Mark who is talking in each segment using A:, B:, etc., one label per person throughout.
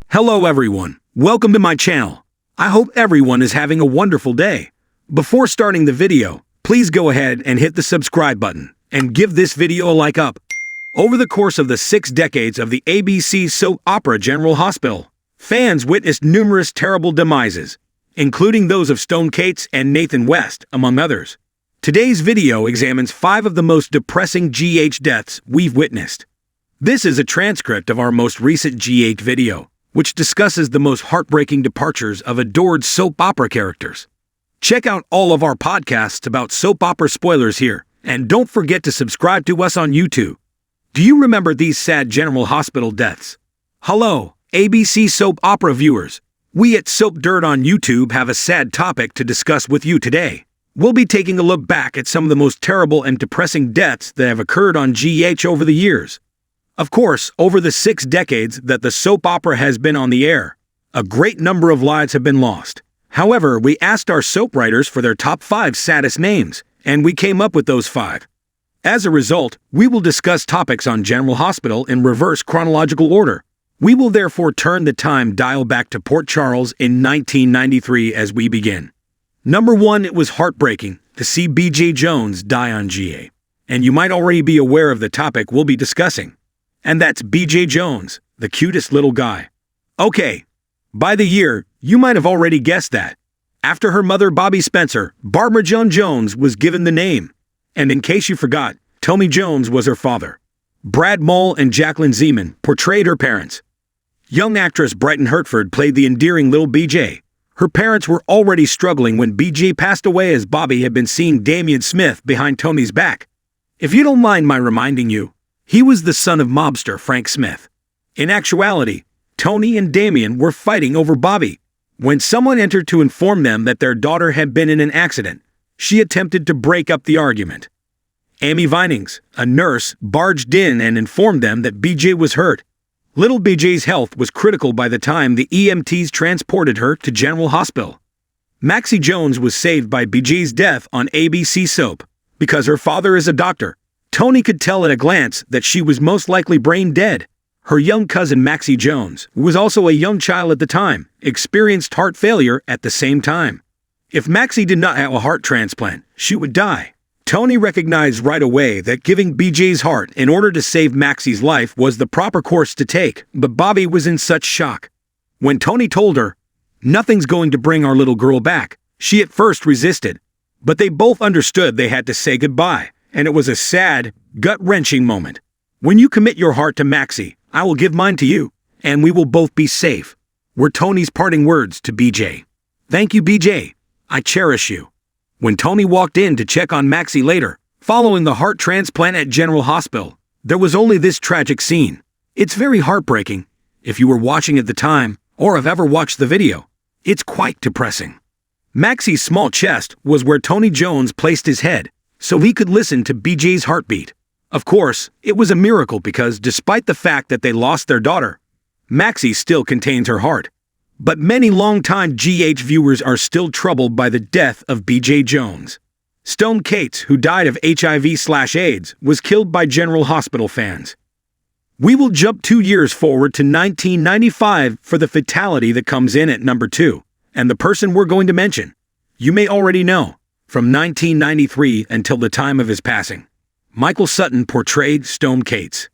A: Hello everyone, welcome to my channel. I hope everyone is having a wonderful day. Before starting the video, please go ahead and hit the subscribe button and give this video a like up. Over the course of the 6 decades of the ABC soap opera General Hospital, fans witnessed numerous terrible demises, including those of Stone Cates and Nathan West, among others. Today's video examines 5 of the most depressing GH deaths we've witnessed. This is a transcript of our most recent GH video, which discusses the most heartbreaking departures of adored soap opera characters. Check out all of our podcasts about soap opera spoilers here, and don't forget to subscribe to us on YouTube. Do you remember these sad General Hospital deaths? Hello, ABC soap opera viewers. We at Soap Dirt on YouTube have a sad topic to discuss with you today. We'll be taking a look back at some of the most terrible and depressing deaths that have occurred on GH over the years. Of course, over the 6 decades that the soap opera has been on the air, a great number of lives have been lost. However, we asked our soap writers for their top 5 saddest names, and we came up with those 5. As a result, we will discuss topics on General Hospital in reverse chronological order. We will therefore turn the time dial back to Port Charles in 1993 as we begin. Number 1, it was heartbreaking to see B.J. Jones die on GA. And you might already be aware of the topic we'll be discussing. And that's B.J. Jones, the cutest little guy. Okay, by the year, you might have already guessed that. After her mother Bobby Spencer, Barbara Joan Jones was given the name. And in case you forgot, Tommy Jones was her father. Brad Mull and Jacqueline Zeman portrayed her parents. Young actress Brighton Hertford played the endearing little B.J. Her parents were already struggling when B.J. passed away, as Bobby had been seeing Damian Smith behind Tony's back. If you don't mind my reminding you, he was the son of mobster Frank Smith. In actuality, Tony and Damian were fighting over Bobby. When someone entered to inform them that their daughter had been in an accident, she attempted to break up the argument. Amy Vinings, a nurse, barged in and informed them that BJ was hurt. Little BJ's health was critical by the time the EMTs transported her to General Hospital. Maxie Jones was saved by BJ's death on ABC soap. Because her father is a doctor, Tony could tell at a glance that she was most likely brain dead. Her young cousin Maxie Jones, who was also a young child at the time, experienced heart failure at the same time. If Maxie did not have a heart transplant, she would die. Tony recognized right away that giving BJ's heart in order to save Maxie's life was the proper course to take, but Bobby was in such shock. When Tony told her, "Nothing's going to bring our little girl back," she at first resisted. But they both understood they had to say goodbye, and it was a sad, gut-wrenching moment. "When you commit your heart to Maxie, I will give mine to you, and we will both be safe," were Tony's parting words to BJ. "Thank you, BJ. I cherish you." When Tony walked in to check on Maxie later, following the heart transplant at General Hospital, there was only this tragic scene. It's very heartbreaking. If you were watching at the time, or have ever watched the video, it's quite depressing. Maxie's small chest was where Tony Jones placed his head, so he could listen to BJ's heartbeat. Of course, it was a miracle because despite the fact that they lost their daughter, Maxie still contains her heart. But many longtime GH viewers are still troubled by the death of B.J. Jones. Stone Cates, who died of HIV/AIDS, was killed by General Hospital fans. We will jump 2 years forward to 1995 for the fatality that comes in at number 2, and the person we're going to mention, you may already know, from 1993 until the time of his passing. Michael Sutton portrayed Stone Cates.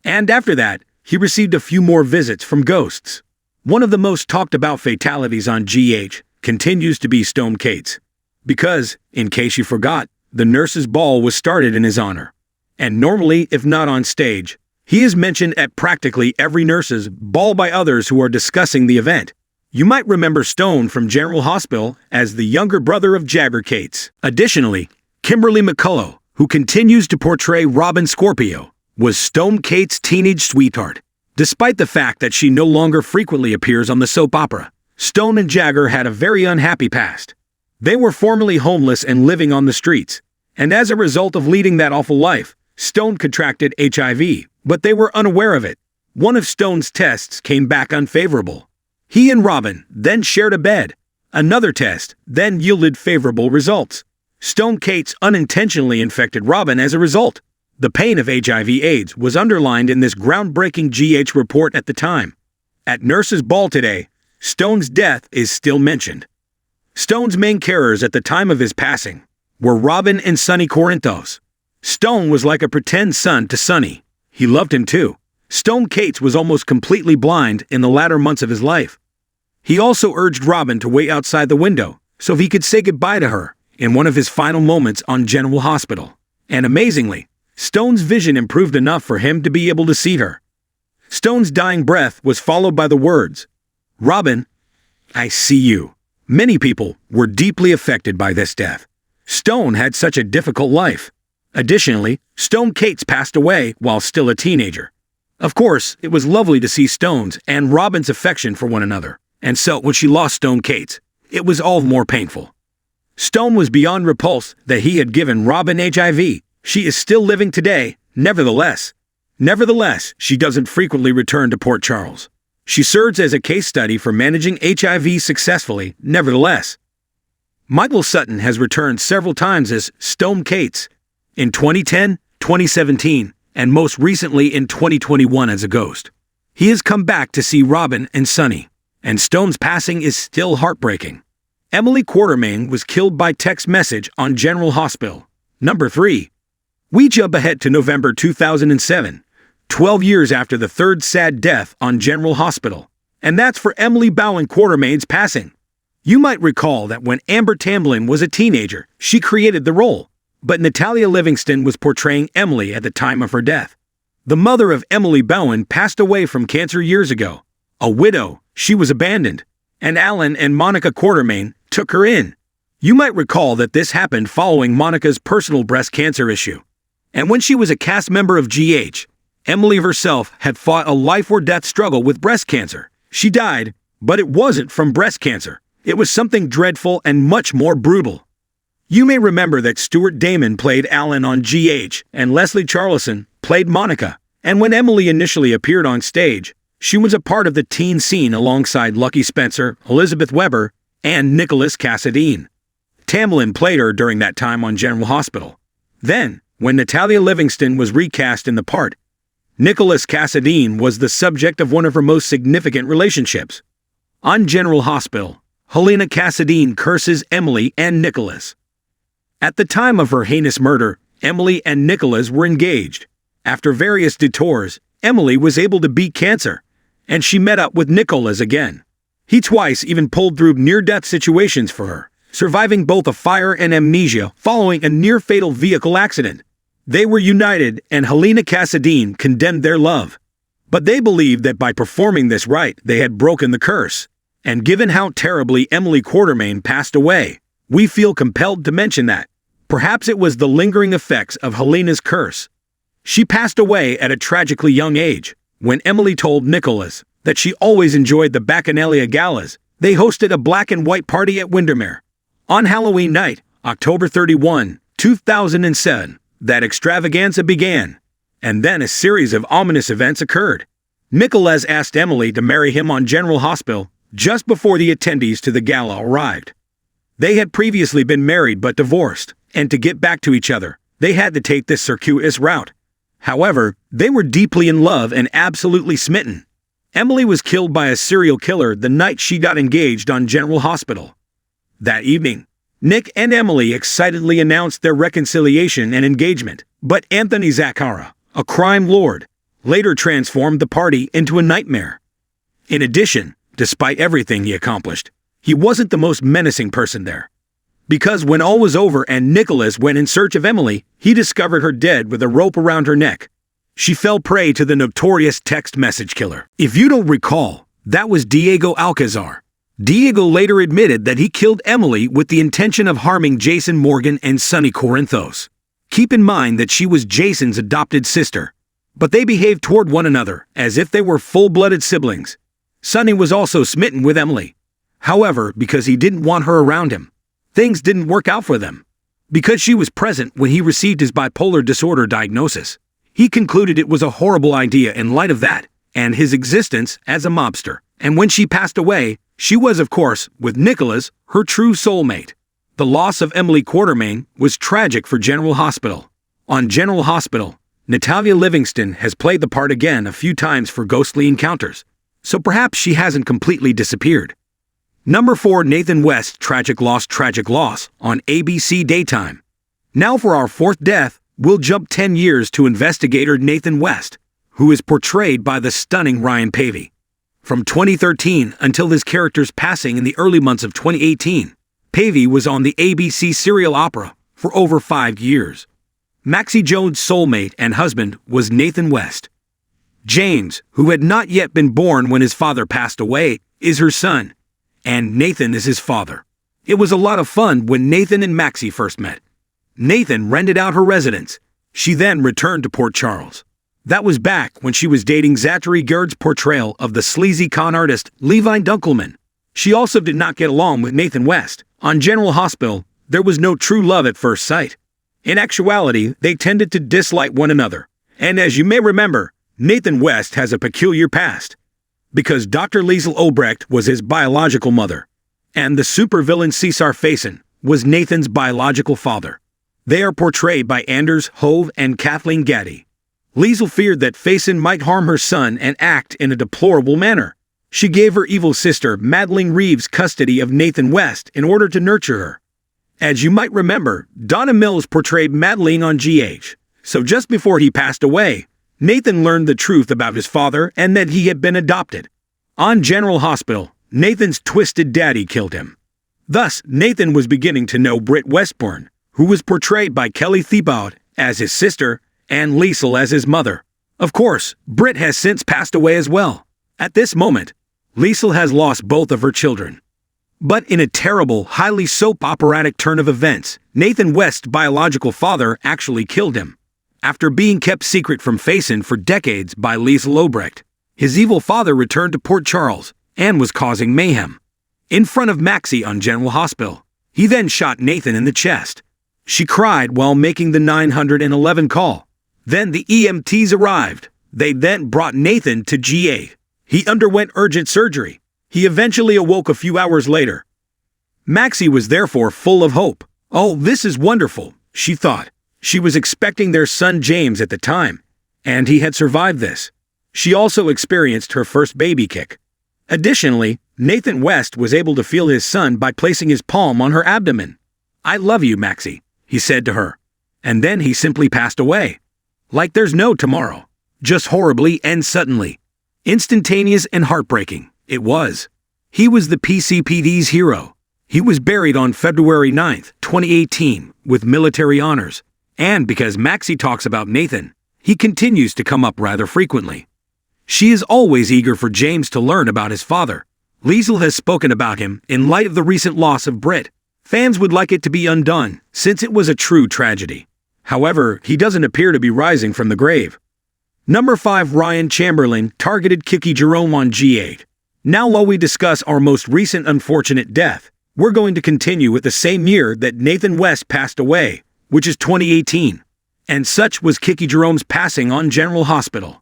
A: And after that, he received a few more visits from ghosts. One of the most talked about fatalities on GH continues to be Stone Cates. Because, in case you forgot, the nurses' ball was started in his honor. And normally, if not on stage, he is mentioned at practically every nurse's ball by others who are discussing the event. You might remember Stone from General Hospital as the younger brother of Jagger Cates. Additionally, Kimberly McCullough, who continues to portray Robin Scorpio, was Stone Cates' teenage sweetheart. Despite the fact that she no longer frequently appears on the soap opera, Stone and Jagger had a very unhappy past. They were formerly homeless and living on the streets, and as a result of leading that awful life, Stone contracted HIV, but they were unaware of it. One of Stone's tests came back unfavorable. He and Robin then shared a bed. Another test then yielded favorable results. Stone Cates unintentionally infected Robin as a result. The pain of HIV/AIDS was underlined in this groundbreaking GH report at the time. At Nurse's Ball today, Stone's death is still mentioned. Stone's main carers at the time of his passing were Robin and Sonny Corinthos. Stone was like a pretend son to Sonny. He loved him too. Stone Cates was almost completely blind in the latter months of his life. He also urged Robin to wait outside the window so he could say goodbye to her in one of his final moments on General Hospital. And amazingly, Stone's vision improved enough for him to be able to see her. Stone's dying breath was followed by the words, "Robin, I see you." Many people were deeply affected by this death. Stone had such a difficult life. Additionally, Stone Cates passed away while still a teenager. Of course, it was lovely to see Stone's and Robin's affection for one another, and so when she lost Stone Cates, it was all the more painful. Stone was beyond repulsed that he had given Robin HIV. She is still living today, nevertheless. She doesn't frequently return to Port Charles. She serves as a case study for managing HIV successfully, nevertheless. Michael Sutton has returned several times as Stone Cates, in 2010, 2017, and most recently in 2021 as a ghost. He has come back to see Robin and Sonny, and Stone's passing is still heartbreaking. Emily Quartermain was killed by text message on General Hospital. Number 3. We jump ahead to November 2007, 12 years after the third sad death on General Hospital, and that's for Emily Bowen Quartermain's passing. You might recall that when Amber Tamblyn was a teenager, she created the role, but Natalia Livingston was portraying Emily at the time of her death. The mother of Emily Bowen passed away from cancer years ago. A widow, she was abandoned, and Alan and Monica Quartermain took her in. You might recall that this happened following Monica's personal breast cancer issue. And when she was a cast member of GH, Emily herself had fought a life-or-death struggle with breast cancer. She died, but it wasn't from breast cancer. It was something dreadful and much more brutal. You may remember that Stuart Damon played Alan on GH and Leslie Charleson played Monica. And when Emily initially appeared on stage, she was a part of the teen scene alongside Lucky Spencer, Elizabeth Weber, and Nicholas Cassadine. Tamblyn played her during that time on General Hospital. Then, when Natalia Livingston was recast in the part, Nicholas Cassadine was the subject of one of her most significant relationships. On General Hospital, Helena Cassadine curses Emily and Nicholas. At the time of her heinous murder, Emily and Nicholas were engaged. After various detours, Emily was able to beat cancer, and she met up with Nicholas again. He twice even pulled through near-death situations for her, surviving both a fire and amnesia following a near-fatal vehicle accident. They were united, and Helena Cassadine condemned their love. But they believed that by performing this rite, they had broken the curse. And given how terribly Emily Quartermain passed away, we feel compelled to mention that. Perhaps it was the lingering effects of Helena's curse. She passed away at a tragically young age. When Emily told Nicholas that she always enjoyed the Bacchanalia galas, they hosted a black and white party at Windermere. On Halloween night, October 31, 2007, that extravaganza began, and then a series of ominous events occurred. Nicholas asked Emily to marry him on General Hospital just before the attendees to the gala arrived. They had previously been married but divorced, and to get back to each other, they had to take this circuitous route. However, they were deeply in love and absolutely smitten. Emily was killed by a serial killer the night she got engaged on General Hospital. That evening, Nick and Emily excitedly announced their reconciliation and engagement, but Anthony Zaccara, a crime lord, later transformed the party into a nightmare. In addition, despite everything he accomplished, he wasn't the most menacing person there. Because when all was over and Nicholas went in search of Emily, he discovered her dead with a rope around her neck. She fell prey to the notorious text message killer. If you don't recall, that was Diego Alcazar. Diego later admitted that he killed Emily with the intention of harming Jason Morgan and Sonny Corinthos. Keep in mind that she was Jason's adopted sister, but they behaved toward one another as if they were full-blooded siblings. Sonny was also smitten with Emily. However, because he didn't want her around him, things didn't work out for them. Because she was present when he received his bipolar disorder diagnosis, he concluded it was a horrible idea in light of that and his existence as a mobster. And when she passed away, she was, of course, with Nicholas, her true soulmate. The loss of Emily Quartermain was tragic for General Hospital. On General Hospital, Natalia Livingston has played the part again a few times for ghostly encounters. so perhaps she hasn't completely disappeared. Number 4. Nathan West, Tragic Loss on ABC Daytime. Now for our fourth death, we'll jump 10 years to investigator Nathan West, who is portrayed by the stunning Ryan Pavey. From 2013 until his character's passing in the early months of 2018, Pavey was on the ABC serial opera for over 5 years. Maxie Jones' soulmate and husband was Nathan West. James, who had not yet been born when his father passed away, is her son, and Nathan is his father. It was a lot of fun when Nathan and Maxie first met. Nathan rented out her residence. She then returned to Port Charles. That was back when she was dating Zachary Gerd's portrayal of the sleazy con artist Levi Dunkelman. She also did not get along with Nathan West. On General Hospital, there was no true love at first sight. In actuality, they tended to dislike one another. And as you may remember, Nathan West has a peculiar past, because Dr. Liesl Obrecht was his biological mother, and the supervillain Cesar Faison was Nathan's biological father. They are portrayed by Anders Hove and Kathleen Gaddy. Liesl feared that Faison might harm her son and act in a deplorable manner. She gave her evil sister, Madeline Reeves, custody of Nathan West in order to nurture her. As you might remember, Donna Mills portrayed Madeline on GH, so just before he passed away, Nathan learned the truth about his father and that he had been adopted. On General Hospital, Nathan's twisted daddy killed him. Thus, Nathan was beginning to know Britt Westbourne, who was portrayed by Kelly Thibaud as his sister and Liesl as his mother. Of course, Britt has since passed away as well. At this moment, Liesl has lost both of her children. But in a terrible, highly soap operatic turn of events, Nathan West's biological father actually killed him. After being kept secret from Faison for decades by Liesl Obrecht, his evil father returned to Port Charles and was causing mayhem. In front of Maxie on General Hospital, he then shot Nathan in the chest. She cried while making the 911 call. Then the EMTs arrived. They then brought Nathan to G8. He underwent urgent surgery. He eventually awoke a few hours later. Maxie was therefore full of hope. "Oh, this is wonderful," she thought. She was expecting their son James at the time, and he had survived this. She also experienced her first baby kick. Additionally, Nathan West was able to feel his son by placing his palm on her abdomen. "I love you, Maxie," he said to her. And then he simply passed away. Like there's no tomorrow. Just horribly and suddenly. Instantaneous and heartbreaking, it was. He was the PCPD's hero. He was buried on February 9th, 2018, with military honors. And because Maxie talks about Nathan, he continues to come up rather frequently. She is always eager for James to learn about his father. Liesl has spoken about him in light of the recent loss of Britt. Fans would like it to be undone, since it was a true tragedy. However, he doesn't appear to be rising from the grave. Number 5. Ryan Chamberlain targeted Kiki Jerome on G8. Now while we discuss our most recent unfortunate death, we're going to continue with the same year that Nathan West passed away, which is 2018. And such was Kiki Jerome's passing on General Hospital.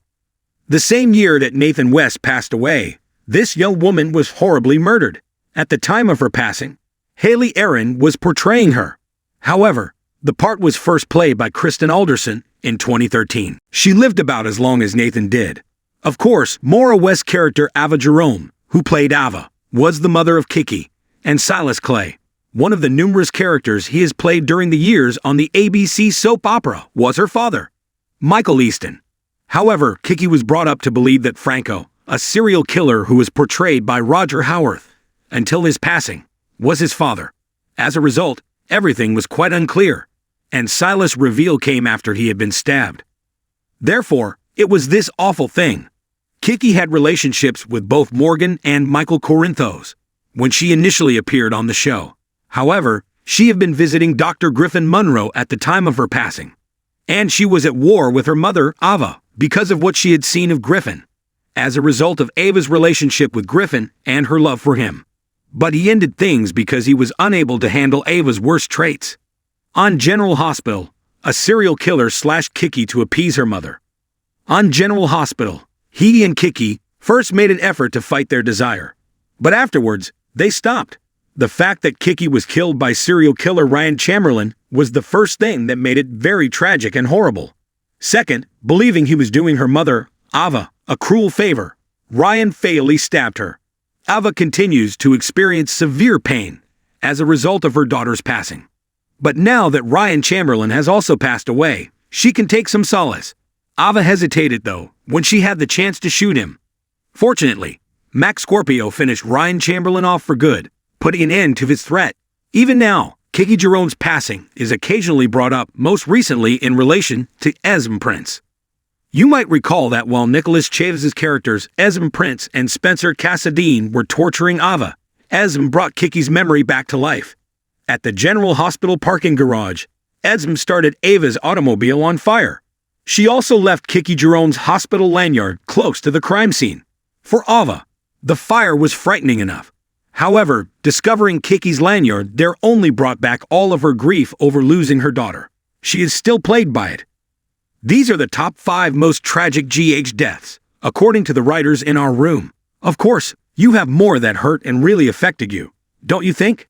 A: The same year that Nathan West passed away, this young woman was horribly murdered. At the time of her passing, Haley Aaron was portraying her. However, the part was first played by Kristen Alderson in 2013. She lived about as long as Nathan did. Of course, Maura West's character Ava Jerome, who played Ava, was the mother of Kiki, and Silas Clay, one of the numerous characters he has played during the years on the ABC soap opera, was her father, Michael Easton. However, Kiki was brought up to believe that Franco, a serial killer who was portrayed by Roger Howarth, until his passing, was his father. As a result, everything was quite unclear, and Silas' reveal came after he had been stabbed. Therefore, it was this awful thing. Kiki had relationships with both Morgan and Michael Corinthos when she initially appeared on the show. However, she had been visiting Dr. Griffin Munro at the time of her passing, and she was at war with her mother, Ava, because of what she had seen of Griffin, as a result of Ava's relationship with Griffin and her love for him. But he ended things because he was unable to handle Ava's worst traits. On General Hospital, a serial killer slashed Kiki to appease her mother. On General Hospital, he and Kiki first made an effort to fight their desire, but afterwards, they stopped. The fact that Kiki was killed by serial killer Ryan Chamberlain was the first thing that made it very tragic and horrible. Second, believing he was doing her mother, Ava, a cruel favor, Ryan fatally stabbed her. Ava continues to experience severe pain as a result of her daughter's passing. But now that Ryan Chamberlain has also passed away, she can take some solace. Ava hesitated, though, when she had the chance to shoot him. Fortunately, Max Scorpio finished Ryan Chamberlain off for good, putting an end to his threat. Even now, Kiki Jerome's passing is occasionally brought up, most recently in relation to Esm Prince. You might recall that while Nicholas Chavez's characters Esm Prince and Spencer Cassadine were torturing Ava, Esm brought Kiki's memory back to life. At the General Hospital parking garage, Esm started Ava's automobile on fire. She also left Kiki Jerome's hospital lanyard close to the crime scene. For Ava, the fire was frightening enough. However, discovering Kiki's lanyard there only brought back all of her grief over losing her daughter. She is still plagued by it. These are the top 5 most tragic GH deaths, according to the writers in our room. Of course, you have more that hurt and really affected you, don't you think?